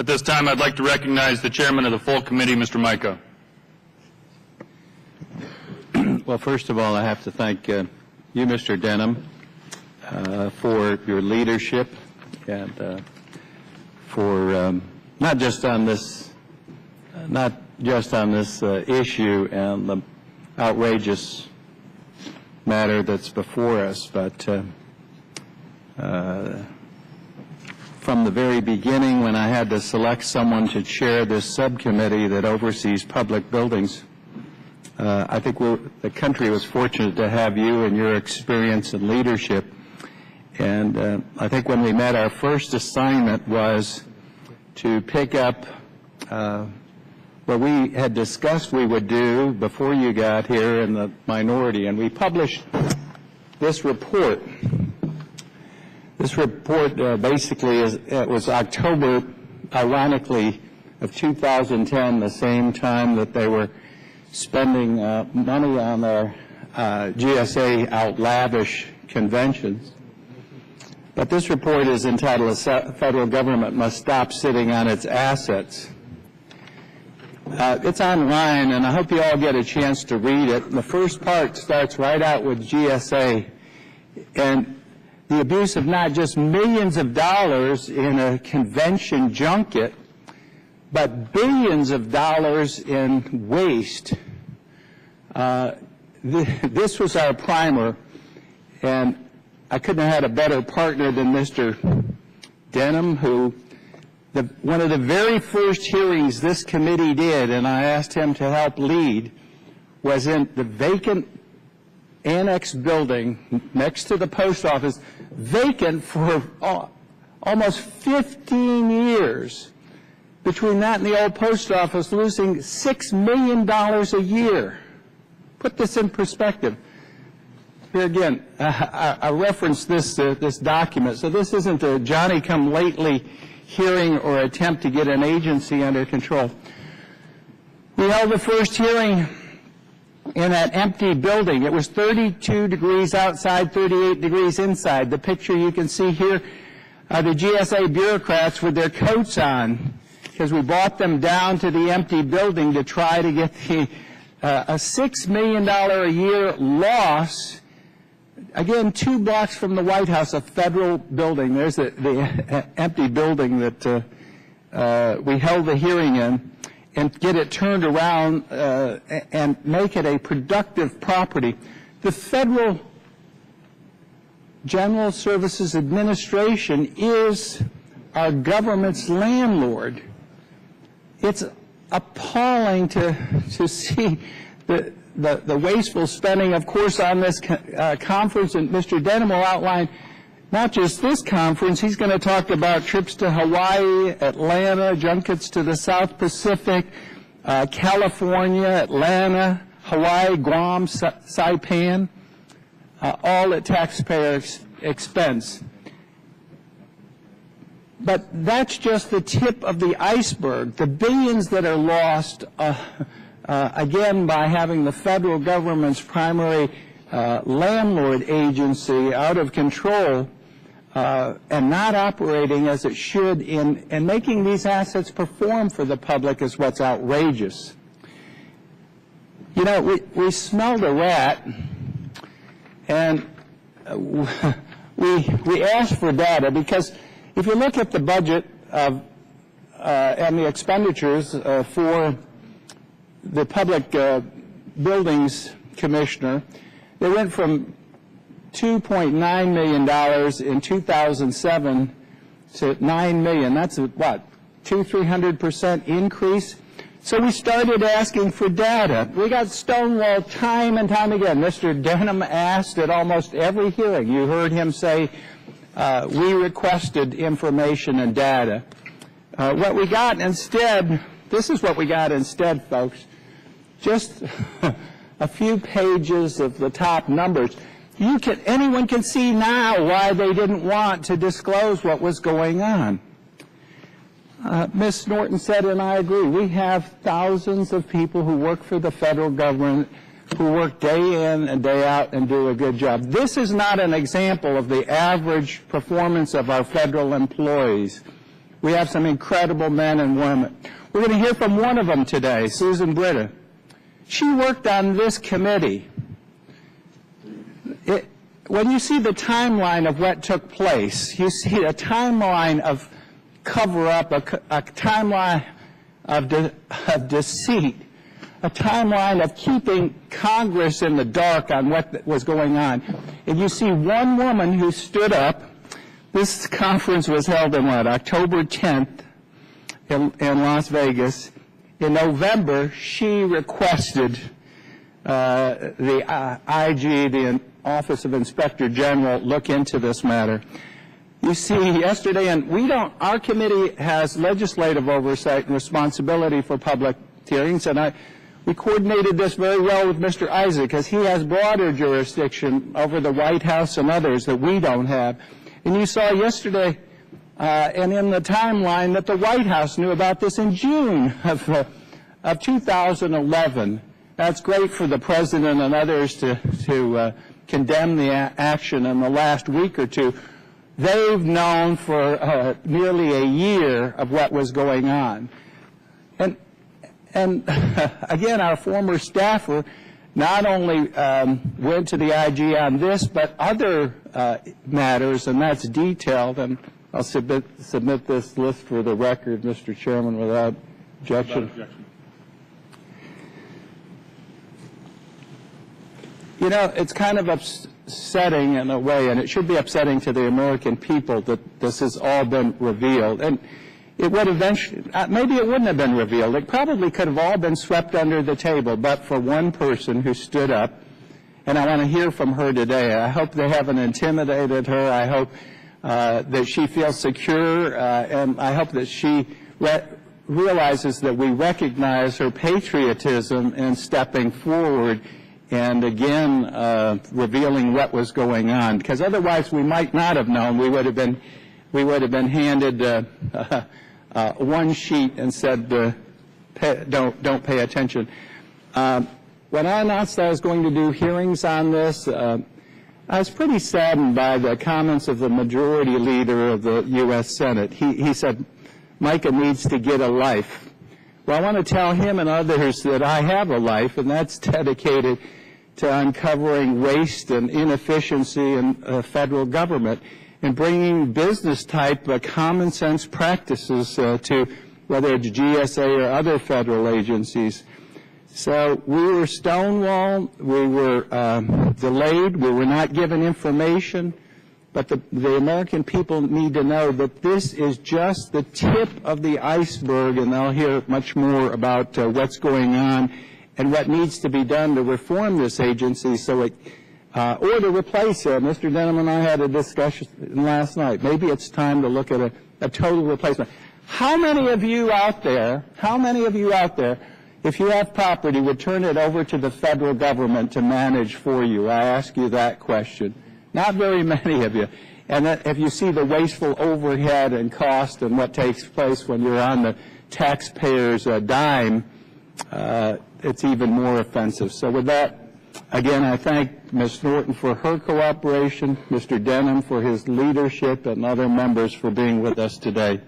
At this time, I'd like to recognize the chairman of the full committee, Mr. Mica. Well, first of all, I have to thank you, Mr. Denham, for your leadership and for not just on this issue and the outrageous matter that's before us, but from the very beginning, when I had to select someone to chair this subcommittee that oversees public buildings, I think the country was fortunate to have you and your experience and leadership. And I think when we met, our first assignment was to pick up what we had discussed we would do before you got here in the minority. And we published this report. This report basically it was October, ironically, of 2010, the same time that they were spending money on their GSA out lavish conventions. But this report is entitled, "The Federal Government Must Stop Sitting on Its Assets." It's online, and I hope you all get a chance to read it. The first part starts right out with GSA and the abuse of not just millions of dollars in a convention junket, but billions of dollars in waste. This was our primer, and I couldn't have had a better partner than Mr. Denham, who one of the very first hearings this committee did, and I asked him to help lead, was in the vacant annex building next to the post office, vacant for almost 15 years. Between that and the old post office, losing $6 million a year. Put this in perspective. Here again, I referenced this document, so this isn't a Johnny-come-lately hearing or attempt to get an agency under control. We held the first hearing in that empty building. It was 32 degrees outside, 38 degrees inside. The picture you can see here are the GSA bureaucrats with their coats on, because we brought them down to the empty building to try to get a $6 million a year loss. Again, 2 blocks from the White House, a federal building. There's the empty building that we held the hearing in, and get it turned around and make it a productive property. The Federal General Services Administration is our government's landlord. It's appalling to see the wasteful spending, of course, on this conference, and Mr. Denham will outline not just this conference. He's going to talk about trips to Hawaii, Atlanta, junkets to the South Pacific, California, Atlanta, Hawaii, Guam, Saipan, all at taxpayer expense. But that's just the tip of the iceberg. The billions that are lost, again, by having the federal government's primary landlord agency out of control and not operating as it should in making these assets perform for the public is what's outrageous. You know, we smelled a rat, and we asked for data, because if you look at the budget and the expenditures for the Public Buildings Commissioner, they went from $2.9 million in 2007 to $9 million. That's a, what, 200-300% increase? So we started asking for data. We got stonewalled time and time again. Mr. Denham asked at almost every hearing. You heard him say, we requested information and data. What we got instead, this is what we got instead, folks. Just a few pages of the top numbers. Anyone can see now why they didn't want to disclose what was going on. Ms. Norton said, and I agree, we have thousands of people who work for the federal government who work day in and day out and do a good job. This is not an example of the average performance of our federal employees. We have some incredible men and women. We're going to hear from one of them today, Susan Britta. She worked on this committee. When you see the timeline of what took place, you see a timeline of cover-up, a timeline of deceit, a timeline of keeping Congress in the dark on what was going on. And you see one woman who stood up. This conference was held in October 10th in Las Vegas. In November, she requested the IG, the Office of Inspector General, look into this matter. You see, yesterday, and our committee has legislative oversight and responsibility for public hearings, and we coordinated this very well with Mr. Isaac, because he has broader jurisdiction over the White House and others that we don't have. And you saw yesterday, and in the timeline, that the White House knew about this in June of 2011. That's great for the President and others to condemn the action in the last week or two. They've known for nearly a year of what was going on. And again, our former staffer not only went to the IG on this, but other matters, and that's detailed. And I'll submit this list for the record, Mr. Chairman, without objection. Without objection. You know, it's kind of upsetting in a way, and it should be upsetting to the American people that this has all been revealed. And it would eventually, maybe it wouldn't have been revealed. It probably could have all been swept under the table, but for one person who stood up, and I want to hear from her today. I hope they haven't intimidated her. I hope that she feels secure, and I hope that she realizes that we recognize her patriotism in stepping forward and again revealing what was going on, because otherwise we might not have known. We would have been handed one sheet and said, don't pay attention. When I announced I was going to do hearings on this, I was pretty saddened by the comments of the majority leader of the U.S. Senate. He said, Mica needs to get a life. Well, I want to tell him and others that I have a life, and that's dedicated to uncovering waste and inefficiency in federal government and bringing business-type common sense practices to whether it's GSA or other federal agencies. So we were stonewalled, we were delayed, we were not given information, but the American people need to know that this is just the tip of the iceberg, and they'll hear much more about what's going on and what needs to be done to reform this agency so it, or to replace it. Mr. Denham and I had a discussion last night. Maybe it's time to look at a total replacement. How many of you out there, if you have property, would turn it over to the federal government to manage for you? I ask you that question. Not very many of you. And that if you see the wasteful overhead and cost and what takes place when you're on the taxpayer's dime, it's even more offensive. So with that, again, I thank Ms. Norton for her cooperation, Mr. Denham for his leadership, and other members for being with us today.